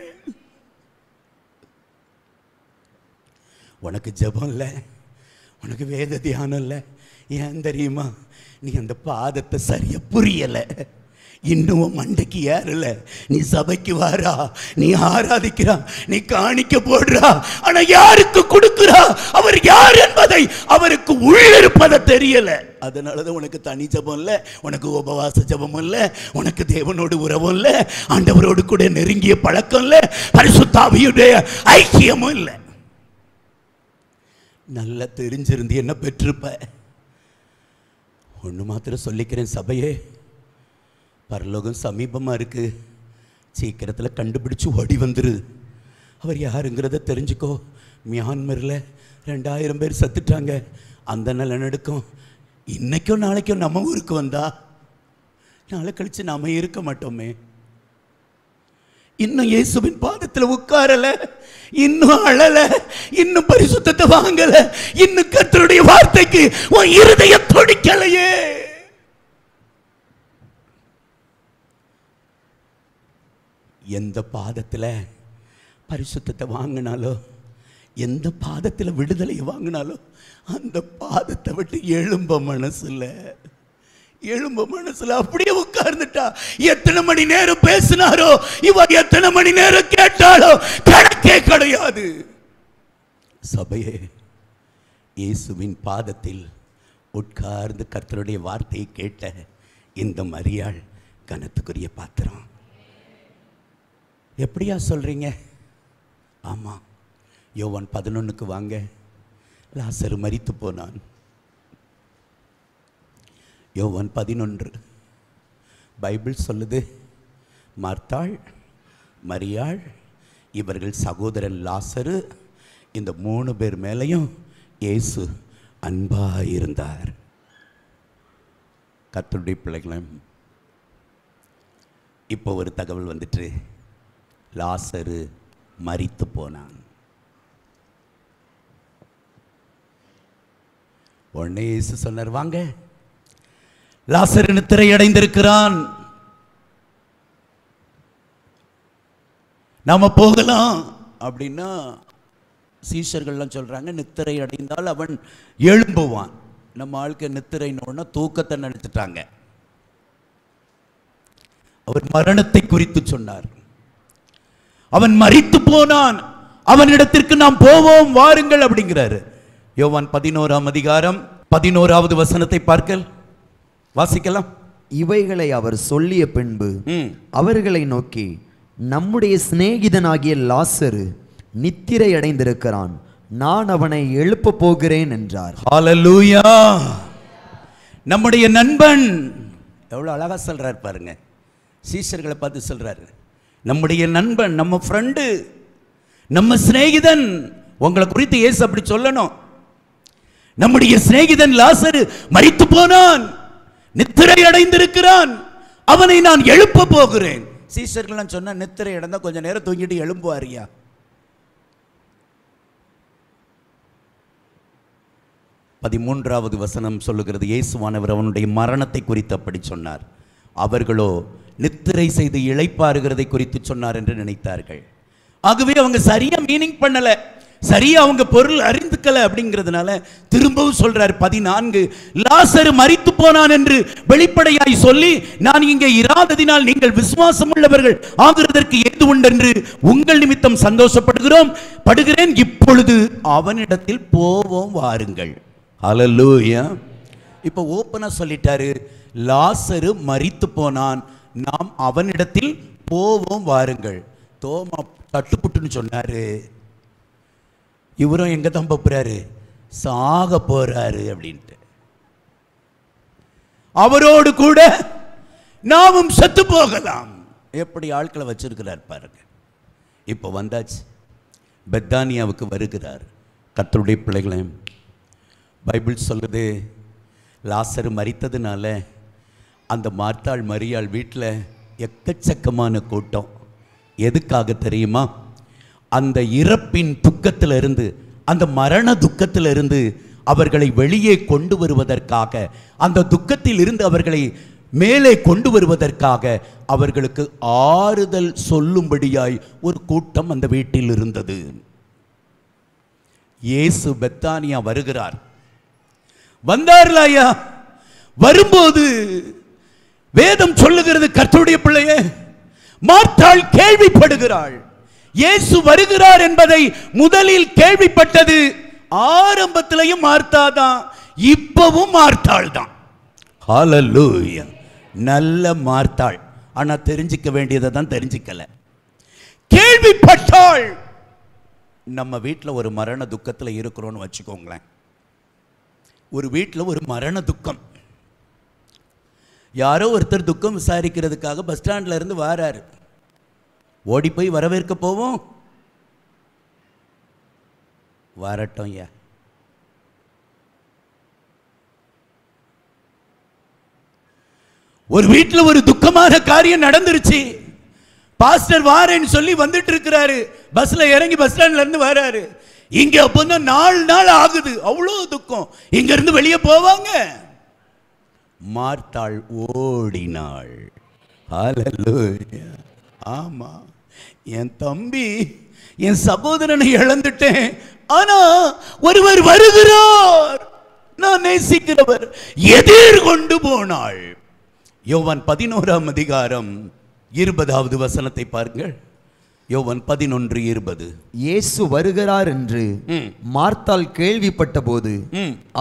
உனக்கு ஜெபம் இல்லை, உனக்கு வேத தியானம் இல்லை. ஏன் தெரியுமா? நீ அந்த பாதத்தை சரியா புரியல. இன்னும் மண்டைக்கு ஏறல. நீ சபைக்கு வாரா, நீ ஆராதிக்கிறா, நீ காணிக்க போடுறா, ஆனா யாருக்கு கொடுக்கிறா, அவர் யார் என்பதை அவருக்கு உள்ளிருப்பதை தெரியல. அதனாலதான் உனக்கு தனி ஜபம் இல்லை, உனக்கு உபவாச ஜபம் இல்லை, உனக்கு தேவனோடு உறவும் இல்லை, ஆண்டவரோடு கூட நெருங்கிய பழக்கம் இல்லை, பரிசுத்த ஆவியுடைய ஐக்கியமும் இல்லை. நல்லா தெரிஞ்சிருந்து என்ன பெற்றிருப்ப. ஒன்று மாத்திரம் சொல்லிக்கிறேன் சபையே, பரலோகம் சமீபமாக இருக்கு, சீக்கிரத்தில் கண்டுபிடிச்சு ஓடி வந்துரு. அவர் யாருங்கிறத தெரிஞ்சுக்கோ. மியான்மரில் 2000 பேர் செத்துட்டாங்க. அந்த நிலநடுக்கம் இன்னைக்கும் நாளைக்கும் நம்ம ஊருக்கு வந்தா நாளை கழிச்சு நாம இருக்க மாட்டோமே. இன்னும் இயேசுவின் பாதத்தில் உட்காரல, இன்னும் அழல, இன்னும் பரிசுத்தத்தை வாங்கல, இன்னும் கர்த்தருடைய வார்த்தைக்கு உன் இருதயம் துடிக்கலையே. எந்த பாதத்தில் பரிசுத்தத்தை வாங்கினாலோ, எந்த பாதத்தில் விடுதலையை வாங்கினாலோ, அந்த பாதத்தை விட்டு எழும்ப மனசுல அப்படியே உட்கார்ந்துட்டா. எத்தனை மணி நேரம் பேசினாரோ, இவர் எத்தனை மணி நேரம் கேட்டாலோ கணக்கே கிடையாது. சபையே, இயேசுவின் பாதத்தில் உட்கார்ந்து கர்த்தருடைய வார்த்தையை கேட்ட இந்த மரியாள் கனத்துக்குரிய பாத்திரம். எப்படியா சொல்றீங்க? ஆமா, யோவான் 11க்கு வாங்க. லாசரு மரித்து போனான். யோவான் 11 பைபிள் சொல்லுது, மார்த்தாள், மரியாள், இவர்கள் சகோதரன் லாசரு, இந்த 3 பேர் மேலையும் இயேசு அன்பாயிருந்தார். கர்த்தருடைய பிள்ளைகளே, இப்போ ஒரு தகவல் வந்துட்டு, லாசரு மரித்து போனான். உடனே இயேசு சொன்னார், வாங்க, லாசரு நித்திரை அடைந்திருக்கிறான், நாம போகலாம் அப்படின்னா சீஷர்கள்லாம் சொல்றாங்க, நித்திரை அடைந்தால் அவன் எழும்புவான். நம்ம ஆளுக்கு நித்திரைன்னு தூக்கத்தை நினைச்சிட்டாங்க. அவர் மரணத்தை குறித்து சொன்னார். அவன் மரித்து போனான், அவனிடத்திற்கு நாம் போவோம், வாருங்கள் அப்படிங்கிறாரு. யோவான் 11ஆம் அதிகாரம் 11வது வசனத்தை பார்க்கல் வாசிக்கலாம். இவைகளை அவர் சொல்லிய பின்பு அவர்களை நோக்கி, நம்முடைய சிநேகிதனாகிய லாசரு நித்திரை அடைந்திருக்கிறான், நான் அவனை எழுப்ப போகிறேன் என்றார். ஹல்லேலூயா. நம்முடைய நண்பன் எவ்வளவு அழகா சொல்றாரு பாருங்க. சீஷர்களை பார்த்து சொல்றாரு, நம்முடைய நண்பன், நம்ம ஃப்ரெண்டு, நம்ம சிநேகிதன். உங்களை குறித்து இயேசு அப்படி சொல்லணும். நம்முடைய சிநேகிதன் லாசரு மரித்து போனான், நித்திரை அடைந்திருக்கிறான், அவனை நான் எழுப்ப போகிறேன். சீஷர்கள் சொன்ன, நித்திரை அடைந்தா கொஞ்ச நேரம் தூங்கிட்டு எழும்புவாரியா? 13வது வசனம் சொல்லுகிறது, இயேசுவானவர் அவனுடைய மரணத்தை குறித்து அப்படி சொன்னார். அவர்களோ நித்திரை செய்து இளைப்பாறுகிறதை குறித்து சொன்னார் என்று நினைத்தார்கள். ஆகவே அவங்க சரியா மீனிங் பண்ணல, சரியா அவங்க பொருள் அறிந்துக்கல. அப்படிங்கிறதுனால திரும்பவும் சொல்றார் 14, லாசரு மரித்து போனான் என்று வெளிப்படையாய் சொல்லி, நான் இங்கே இராததினால் நீங்கள் விசுவாசம் உள்ளவர்கள் ஆகிறதற்கு ஏது உண்டென்று உங்கள் நிமித்தம் சந்தோஷப்படுகிறேன். இப்பொழுது அவனிடத்தில் போவோம், வாருங்கள். ஹல்லேலூயா. இப்போ ஓப்பனா சொல்லிட்டாரு, லாசரு மரித்து போனான், நாம் அவனிடத்தில் போவோம், வாருங்கள். தோமா தட்டுப்புட்டுன்னு சொன்னாரு, இவரும் எங்க தான் போறாரு, சாக போறாரு அப்படின்ட்டு. அவரோடு கூட நாமும் செத்து போகலாம். எப்படி ஆட்களை வச்சிருக்கிறார் பாருங்க. இப்போ வந்தாச்சு, பெத்தானியாவுக்கு வருகிறார். கர்த்தருடைய பிள்ளைகளே, பைபிள் சொல்லுது, லாசரு மரித்ததுனால அந்த மார்த்தாள் மரியாள் வீட்டில் எக்கச்சக்கமான கூட்டம். எதுக்காக தெரியுமா? அந்த இறப்பின் துக்கத்திலிருந்து, அந்த மரண துக்கத்திலிருந்து அவர்களை வெளியே கொண்டு வருவதற்காக, அந்த துக்கத்தில் இருந்து அவர்களை மேலே கொண்டு வருவதற்காக அவர்களுக்கு ஆறுதல் சொல்லும்படியாய் ஒரு கூட்டம் அந்த வீட்டில் இருந்தது. இயேசு பெத்தானியா வருகிறார். வந்தார்களா? வரும்போது வேதம் சொல்லுகிறது, கர்த்தருடைய பிள்ளையே, மார்த்தாள் கேள்விப்படுகிறாள். இயேசு வருகிறார் என்பதை முதலில் கேள்விப்பட்டது ஆரம்பத்திலையும் மார்த்தா தான், இப்பவும் மார்த்தாள் தான். ஹல்லேலூயா. நல்ல மார்த்தாள். ஆனா தெரிஞ்சிக்க வேண்டியதை தான் தெரிஞ்சிக்கல. கேள்விப்பட்டாள். நம்ம வீட்டில் ஒரு மரண துக்கத்தில் இருக்கிறோன்னு வச்சுக்கோங்களேன். ஒரு வீட்டில் ஒரு மரண துக்கம். யாரோ ஒருத்தர் துக்கம் விசாரிக்கிறதுக்காக பஸ் ஸ்டாண்ட்ல இருந்து வராரு. ஓடி போய் வரவேற்க போவோம். வரட்டும் ஐயா. ஒரு வீட்டில் ஒரு துக்கமான காரியம் நடந்துருச்சு. பாஸ்டர் வாரேன்னு சொல்லி வந்துட்டு இருக்கிறாரு. பஸ்ல இறங்கி பஸ் ஸ்டாண்ட்ல இருந்து வராரு. இங்க அப்பதான் 4 நாள் ஆகுது. அவ்வளோ துக்கம். இங்க இருந்து வெளியே போவாங்க. மார்த்தாள் ஓடினாள். ஹல்லேலூயா. ஆமா, என் தம்பி, என் சகோதரனை இழந்துட்டேன், ஆனா ஒருவர் வருகிறார், நான் நேசிக்கிறவர். எதிர்கொண்டு போனாள். யோவான் 11ஆம் அதிகாரம் 20வது வசனத்தை பாருங்கள். யோவான் 11:20. இயேசு வருகிறார் என்று மார்த்தாள் கேள்விப்பட்ட போது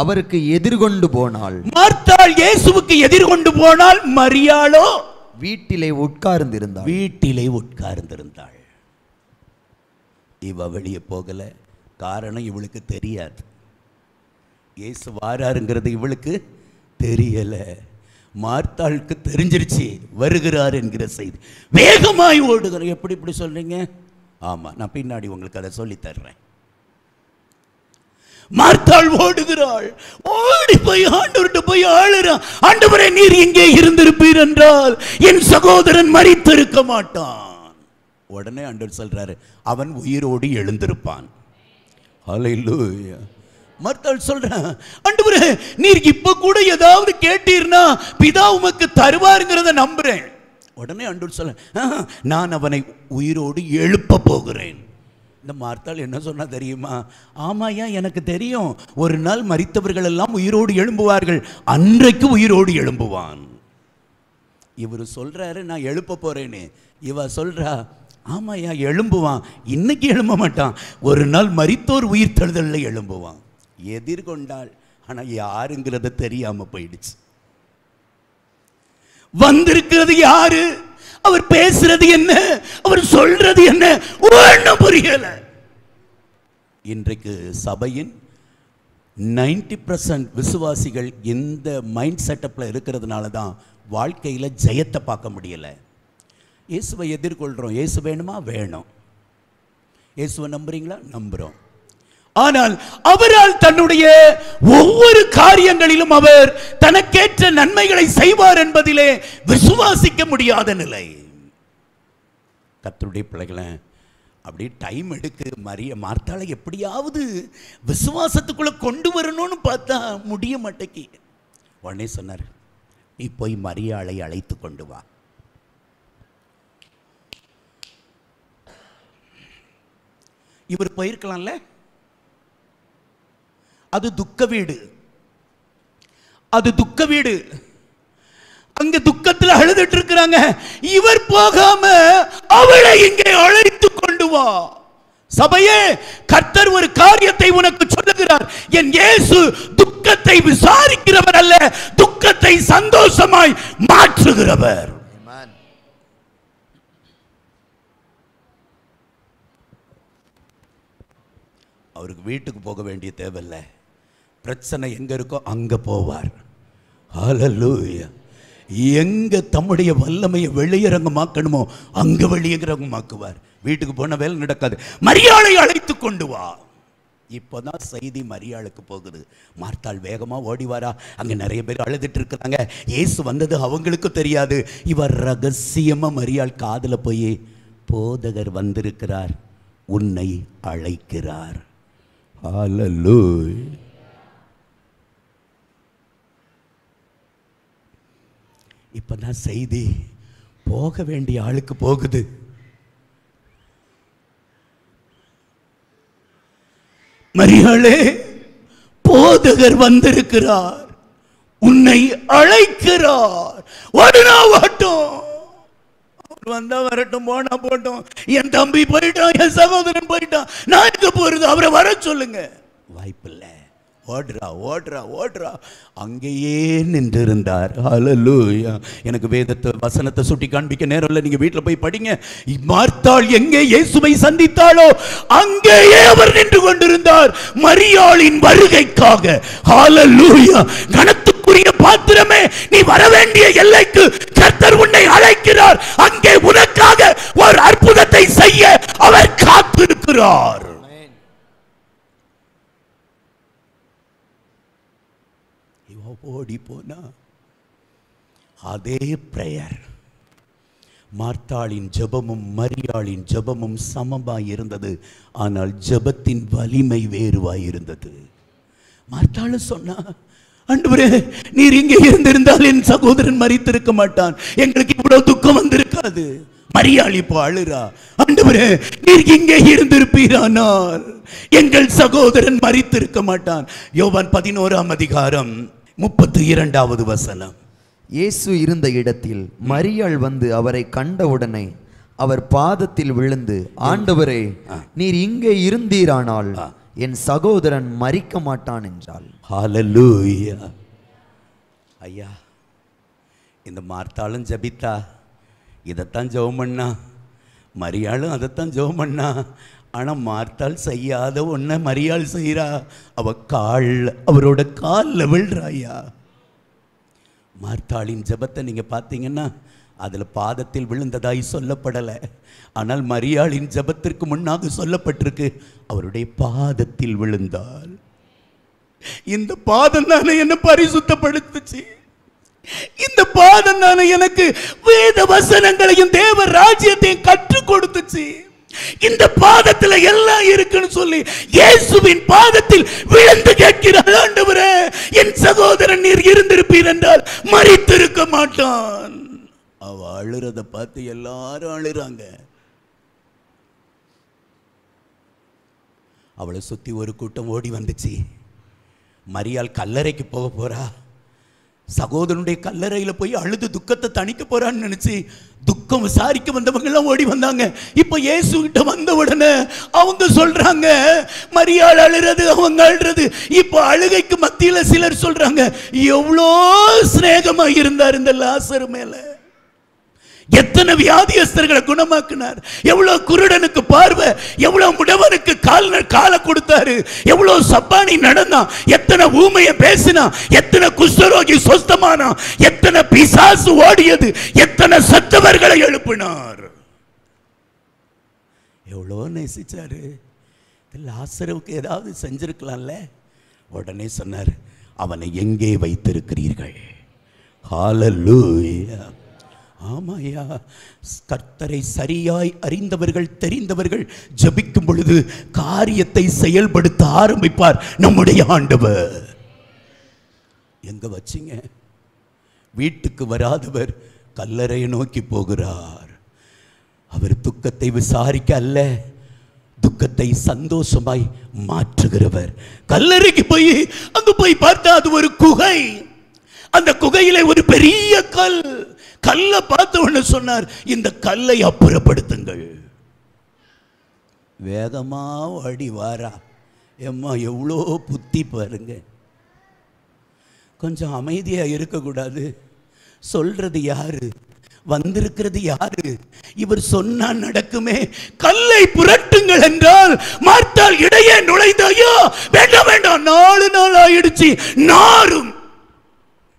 அவருக்கு எதிர்கொண்டு போனாள். மார்த்தாள் இயேசுவுக்கு எதிர்கொண்டு போனாள். மரியாளோ வீட்டிலே உட்கார்ந்திருந்தாள். வீட்டிலே உட்கார்ந்திருந்தாள். இவ வெளியே போகல. காரணம் இவளுக்கு தெரியாது. இயேசு வாராருங்கிறது இவளுக்கு தெரியல. மார்த்தாளுக்கு தெரிஞ்சிருச்சு வருகிறார் என்கிற செய்தி. வேகமாய் ஓடுகிற. எப்படி இப்படி சொல்றீங்க? ஆமா, நான் பின்னாடி உங்களுக்கு அதை சொல்லி தர்றேன். மார்த்தாள் ஓடுகிறாள். ஓடி போய் ஆண்டவர்கிட்ட போய் ஆளுறான். ஆண்டவரே, நீர் இங்கே இருந்திருப்பீர் என்றால் என் சகோதரன் மரித்திருக்க மாட்டான். உடனே ஆண்டவர் சொல்றாரு, அவன் உயிரோடு எழுந்திருப்பான். ஹல்லேலூயா. மார்த்தாள் சொல்றான், ஆண்டவரே, நீர் இப்ப கூட ஏதாவது கேட்டீர்னா பிதா உமக்கு தருவாருங்கிறத நம்புறேன். உடனே ஆண்டவர் சொல்ல, நான் அவனை உயிரோடு எழுப்ப போகிறேன். இந்த மார்த்தாள் என்ன சொன்னா தெரியுமா? ஆமாயா, எனக்கு தெரியும், ஒரு நாள் மரித்தவர்கள் எல்லாம் உயிரோடு எழும்புவார்கள், அன்றைக்கு உயிரோடு எழும்புவான். இவர் சொல்றாரு, நான் எழுப்ப போறேன்னு. இவ சொல்றா, ஆமாயா எழும்புவான், இன்னைக்கு எழும்ப மாட்டான், ஒரு நாள் மரித்தோர் உயிர் தழுதல்ல எழும்புவான். எதிர்கொண்டாள். ஆனா யாருங்கிறத தெரியாம போயிடுச்சு. வந்திருக்கிறது யாரு, அவர் பேசுறது என்ன, அவர் சொல்றது என்ன, ஒண்ணும் புரியல. இன்றைக்கு சபையின் 90% விசுவாசிகள் இந்த மைண்ட் செட்டப்ல இருக்கிறதுனால தான் வாழ்க்கையில ஜெயத்தை பார்க்க முடியல. இயேசுவை எதிர்கொள்றோம். இயேசு வேணுமா? வேணும். இயேசுவை நம்புறீங்களா? நம்புறோம். ஆனால் அவரால் தன்னுடைய ஒவ்வொரு காரியங்களிலும் அவர் தனக்கேற்ற நன்மைகளை செய்வார் என்பதிலே விசுவாசிக்க முடியாத நிலை. கர்த்தருடைய பிள்ளைகளை, அப்படி டைம் எடுக்கு. மார்த்தாளை எப்படியாவது விசுவாசத்துக்குள்ள கொண்டு வரணும்னு பார்த்தா முடிய மாட்டேங்கி. உடனே சொன்னார், நீ போய் மரியாளை அழைத்து கொண்டு வா. இவர் போயிருக்கலாம்ல. அது துக்க வீடு. அது துக்க வீடு. அங்க துக்கத்தில் அழுதுட்டு இருக்கிறாங்க. இவர் போகாம அவளை இங்கே அழைத்து கொண்டு வா. சபையே, கர்த்தர் ஒரு காரியத்தை உனக்கு சொல்லுகிறார். என் இயேசு துக்கத்தை விசாரிக்கிறவர் அல்ல, துக்கத்தை சந்தோஷமாய் மாற்றுகிறவர். அவருக்கு வீட்டுக்கு போக வேண்டிய தேவையில்லை. பிரச்சனை எங்க இருக்கோ அங்க போவார். ஹல்லேலூயா. எங்க தம்முடைய வல்லமையை வெளியரங்கமாக்கணுமோ அங்க வெளியரங்கமாக்குவார். வீட்டுக்கு போன வேலை நடக்காது. மரியாளை அழைத்து கொண்டு வா. இப்போதான் செய்தி மரியாளுக்கு போகுது. மார்த்தாள் வேகமா ஓடி வாரா. அங்க நிறைய பேர் அழுதுட்டு இருக்கிறாங்க. இயேசு வந்தது அவங்களுக்கு தெரியாது. இவர் ரகசியமா மரியாள் காதுல போய், போதகர் வந்திருக்கிறார், உன்னை அழைக்கிறார். ஹல்லேலூயா. இப்பதான் செய்தி போக வேண்டிய ஆளுக்கு போகுது. மரியாளே, போதகர் வந்திருக்கிறார், உன்னை அழைக்கிறார். ஓடுனா ஓட்டும், வந்தா வரட்டும், போனா போட்டும். என் தம்பி போயிட்டான், என் சகோதரன் போயிட்டான், நான் எங்க போறது? அவரை வர சொல்லுங்க. வாய்ப்பில்லை. ஓடுறா ஓடுறா ஓடுறா. அங்கேயே நின்றிருந்தார். ஹல்லேலூயா. எனக்கு வேதத்தை வசனத்தை சுட்டி காண்பிக்க நேரம் இல்லை, நீங்க வீட்டில் போய் படிங்க. மார்த்தாள் எங்கே இயேசுவை சந்தித்தாளோ அங்கேயே அவர் நின்று கொண்டிருந்தார், மரியாளின் வருகைக்காக. ஹல்லேலூயா. கனத்துக்குரிய பாத்திரமே, நீ வர வேண்டிய எல்லைக்கு கர்த்தர் உன்னை அழைக்கிறார். அங்கே உனக்காக ஒரு அற்புதத்தை செய்ய அவர் காத்திருக்கிறார். ஓடி போனா அதே பிரேயர், மார்த்தாளின் ஜெபமும் மரியாளின் ஜெபமும் சமமாய் இருந்தது. ஆனால் ஜெபத்தின் வலிமை வேறுவாய் இருந்தது. மார்த்தாள் சொன்னா, ஆண்டவரே நீர் இங்கே இருந்திருந்தால் என் சகோதரன் மரித்திருக்க மாட்டான், எங்களுக்கு இவ்வளவு துக்கம் வந்திருக்காது. மரியாள் இப்போ அழுறா, ஆண்டவரே நீர் இங்கே இருந்திருப்பீரானால் எங்கள் சகோதரன் மரித்திருக்க மாட்டான். யோவான் 11ஆம் அதிகாரம் 32வது வசனம். இயேசு இருந்த இடத்தில் மரியாள் வந்து அவரை கண்டவுடனே அவர் பாதத்தில் விழுந்து, ஆண்டவரே நீர் இங்கே இருந்தீரானால் என் சகோதரன் மரிக்க மாட்டான் என்றாள். ஹல்லேலூயா. ஐயா, இந்த மார்த்தாளும் ஜபித்தா இதைத்தான் ஜெபம் பண்ணா, மரியாளும் அதைத்தான் ஜெபம் பண்ணா. ஆனால் மார்த்தாள் செய்யாத ஒன்றை மரியாள் செய்கிறா. அவரோட காலில் விழுறாயா. மார்த்தாளின் ஜெபத்தை நீங்கள் பார்த்தீங்கன்னா அதில் பாதத்தில் விழுந்ததாய் சொல்லப்படலை. ஆனால் மரியாளின் ஜெபத்திற்கு முன்னாக சொல்லப்பட்டிருக்கு, அவருடைய பாதத்தில் விழுந்தாள். இந்த பாதம் தானே என்ன பரிசுத்தப்படுத்துச்சு. இந்த பாதம் தானே எனக்கு வேத வசனங்களையும் தேவ ராஜ்யத்தையும் கற்றுக் கொடுத்துச்சு. இந்த பாதத்தில் எல்லாம் இருக்குன்னு சொல்லி இயேசுவின் பாதத்தில் விழுந்து கேட்கிறாள், ஆண்டவரே என் சகோதரன் நீர் இருந்திருப்பீர் என்றால் மரித்திருக்க மாட்டான். அவ அழுறத பார்த்து எல்லாரும் அழுறாங்க. அவளை சுத்தி ஒரு கூட்டம் ஓடி வந்துச்சு. மரியாள் கல்லறைக்கு போக போறா, சகோதரனுடைய கல்லறையில் போய் அழுது துக்கத்தை தணிக்க போறான்னு நினைச்சு துக்கம் விசாரிக்க வந்தவங்க எல்லாம் ஓடி வந்தாங்க. இப்ப இயேசு கிட்ட வந்த உடனே அவங்க சொல்றாங்க, மரியாள் அழுறது, அவங்க அழுறது. இப்ப அழுகைக்கு மத்தியில சிலர் சொல்றாங்க, எவ்வளோ சிநேகமா இருந்தார் இந்த லாசர் மேல, எத்தனை வியாதியஸ்தர்களை குணமாக்கினார், எவ்வளவு குருடனுக்கு பார்வை, எவ்வளவு முடவனுக்கு காலை கொடுத்தாரு, எவ்வளவு சப்பானி நடந்தான், எத்தனை ஊமைய பேசினா, எத்தனை குஷ்டரோகி சொஸ்தமானா, எத்தனை பிசாசு ஓடியது, எத்தனை சத்தவர்களை எழுப்பினார், எவ்வளோ நேசிச்சாரு. லாசருவுக்கு ஏதாவது செஞ்சிருக்கலாம்ல. உடனே சொன்னார், அவனை எங்கே வைத்திருக்கிறீர்கள்? ஹல்லேலூயா. ஆமாயா, கர்த்தரை சரியாய் அறிந்தவர்கள் தெரிந்தவர்கள் ஜெபிக்கும் பொழுது காரியத்தை செயல்படுத்த ஆரம்பிப்பார் நம்முடைய ஆண்டவர். எங்க வச்சிங்க? வீட்டுக்கு வராதவர் கல்லறையை நோக்கி போகிறார். அவர் துக்கத்தை விசாரிக்க அல்ல, துக்கத்தை சந்தோஷமாய் மாற்றுகிறவர். கல்லறைக்கு போய் அங்க போய் பார்த்தா அது ஒரு குகை. அந்த குகையில ஒரு பெரிய கல்லை பார்த்த உடனே சொன்னார், இந்த கல்லை அப்புறப்படுத்துங்கள். வேகமா ஓடி வாரா. எம்மா எவ்வளோ புத்தி பாருங்க. கொஞ்சம் அமைதியா இருக்கக்கூடாது. சொல்றது யாரு? வந்திருக்கிறது யாரு? இவர் சொன்னா நடக்குமே. கல்லை புரட்டுங்கள் என்றால் மார்த்தாள் இடையே நுழைந்தாயோ? வேண்டாம் வேண்டாம், 4 நாள் ஆயிடுச்சு, நாரும்.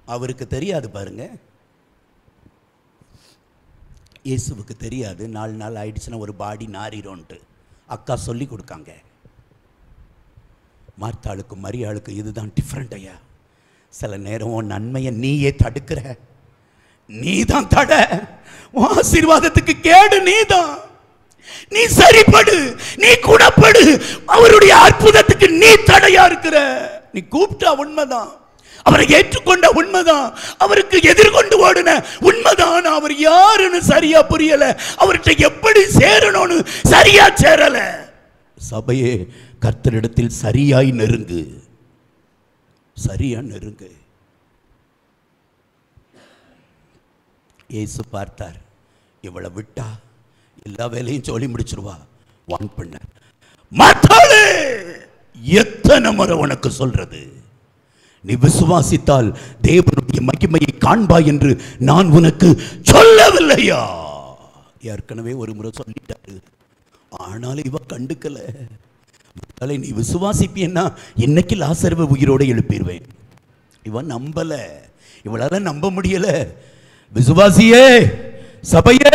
அவருக்கு தெரியாது பாருங்க, இயேசுவுக்கு தெரியாது 4 நாள் ஆயிடுச்சுன்னா ஒரு பாடி நாரிரோன்ட்டு. அக்கா சொல்லி கொடுக்காங்க. மார்த்தாளுக்கு மரியாளுக்கு இதுதான் டிஃப்ரெண்ட் ஐயா. சில நேரம் உன் நன்மையை நீயே தடுக்கிற, நீதான் தட. ஆசீர்வாதத்துக்கு கேடு நீதான். நீ சரிப்படு, நீ குணப்படு. அவருடைய அற்புதத்துக்கு நீ தடையா இருக்கிற. நீ கூப்பிட்டா உண்மைதான், அவரை ஏற்றுக்கொண்ட உண்மைதான், அவருக்கு எதிர்கொண்டு ஓடுன உண்மைதான். அவர் யாருன்னு சரியா புரியல, அவர்கிட்ட எப்படி சேரணும்னு சரியா சேரல. சபையே, கர்த்தரிடத்தில் சரியாய் நெருங்கு, சரியா நெருங்கு. இயேசு பார்த்தார், இவளை விட்டா எல்லா வேலையும் சொல்லி முடிச்சிருவா, வான் பண்ணார். மாத்தாளே, எத்தனை முறை உனக்கு சொல்றது, நீ விசுவாசித்தால் தேவனுடைய மகிமையை காண்பாய் என்று நான் உனக்கு சொல்லவில்லையா? ஏற்கனவே ஒரு முறை சொல்லிட்டாரு, ஆனாலும் இவ கண்டுக்கல. நீ விசுவாசிப்பியன்னா இன்னைக்கு லாசருவை உயிரோடு எழுப்பிடுவேன். இவன் நம்பல, இவளால நம்ப முடியல. விசுவாசியே, சபையே,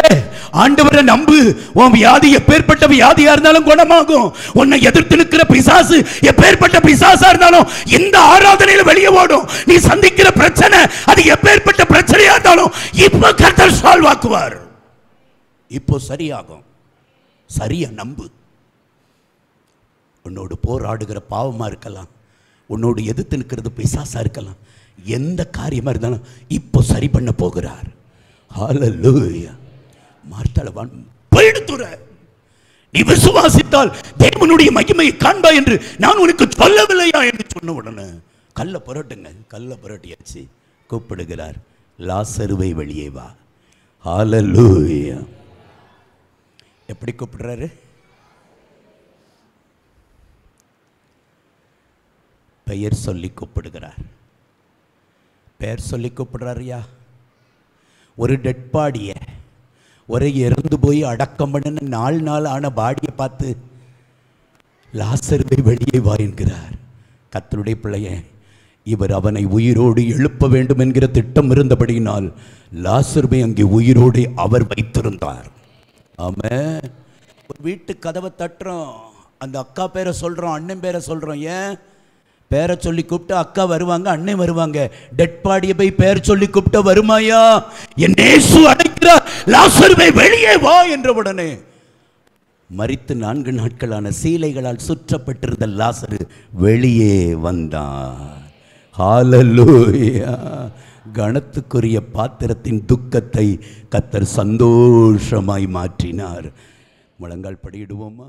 ஆண்டவரை நம்பு. உன் வியாதி எப்பேற்பட்ட வியாதியா இருந்தாலும் குணமாகும். உன்னை எதிர்த்து நிற்கிற பிசாசு எப்பேற்பட்ட பிசாசா இருந்தாலும் இந்த ஆராதனையில வெளியே ஓடும். நீ சந்திக்கிற பிரச்சனை அது எப்பேற்பட்ட பிரச்சனையா இருந்தாலும் இப்ப கர்த்தர் சால்வ் ஆக்குவார். இப்போ சரியாகும். சரியா நம்பு. உன்னோடு போராடுகிற பாவமா இருக்கலாம், உன்னோடு எதிர்த்து நிற்கிறது பிசாசா இருக்கலாம், எந்த காரியமா இருந்தாலும் இப்போ சரி பண்ண போகிறார். ஹல்லேலூயா. மார்த்தாளவான் போயிடுத்துற, நீ விசுவாசித்தால் தேவனுடைய மகிமையை காண்பாய் என்று நான் உனக்கு சொல்லவில்லையா என்று சொன்ன உடனே கல்ல புரட்டுங்க, கல்ல புரட்டியாச்சு. கூப்பிடுகிறார், லாசருவை வெளியே வா. ஹல்லேலூயா. எப்படி கூப்பிடுறாரு? பெயர் சொல்லி கூப்பிடுகிறார். பெயர் சொல்லி கூப்பிடுறாருயா. ஒரு டெட் பாடிய, ஒரு இறந்து போய் அடக்கம் பண்ண 4 நாள் ஆன பாடியை பார்த்து லாசருவை வெளியே வா என்கிறார். கர்த்தருடைய பிள்ளையே, இவர் அவனை உயிரோடு எழுப்ப வேண்டும் என்கிற திட்டம் இருந்தபடியினால் லாசருவை அங்கே உயிரோடு அவர் வைத்திருந்தார். ஆமென். ஒரு வீட்டு கதவை தட்டுறோம், அந்த அக்கா பேரை சொல்கிறோம், அண்ணன் பேரை சொல்கிறோம். ஏன்? பேரை சொல்லி கூப்பிட்டு அக்கா வருவாங்க, அண்ணன் வருவாங்க. டெட் பாடியை போய் பேர் சொல்லி கூப்பிட்ட வருமாயா? என் இயேசு அழைக்கிறார், லாசருவை வெளியே வா என்ற உடனே மரித்து 4 நாட்களான சீலைகளால் சுற்றப்பட்டிருந்த லாசரு வெளியே வந்தார். ஹல்லேலூயா. கணத்துக்குரிய பாத்திரத்தின் துக்கத்தை கர்த்தர் சந்தோஷமாய் மாற்றினார். முழங்கால் படியிடுவோமா?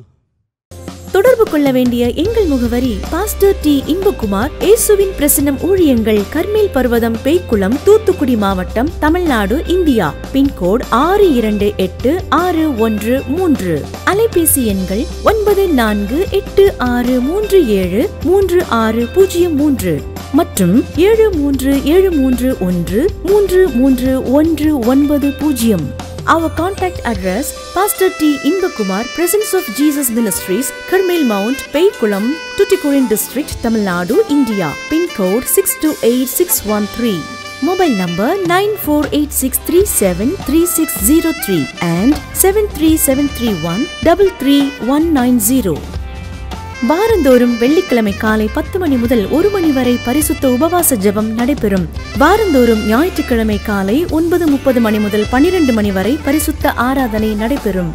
தொடர்பு கொள்ள வேண்டிய எங்கள் முகவரி: பாஸ்டர் டி. இன்பகுமார், இயேசுவின் பிரசன்னம் ஊழியங்கள், கர்மேல் பர்வதம், பேய்க்குளம், தூத்துக்குடி மாவட்டம், தமிழ்நாடு, இந்தியா. பின்கோடு 628613. அலைபேசி எண்கள் 9486373603 மற்றும் 7373133190. Our contact address: Pastor T. Inbakumar, Presence of Jesus Ministries, Karmel Mount, Peikulam, Tuticorin District, Tamil Nadu, India. Pin code 628613. Mobile number 9486373603 and 73731 வாரந்தோறும் வெள்ளிக்கிழமை காலை 10 மணி முதல் 1 மணி வரை பரிசுத்த உபவாச ஜெபம் நடைபெறும். வாரந்தோறும் ஞாயிற்றுக்கிழமை காலை 9:30 மணி முதல் 12 மணி வரை பரிசுத்த ஆராதனை நடைபெறும்.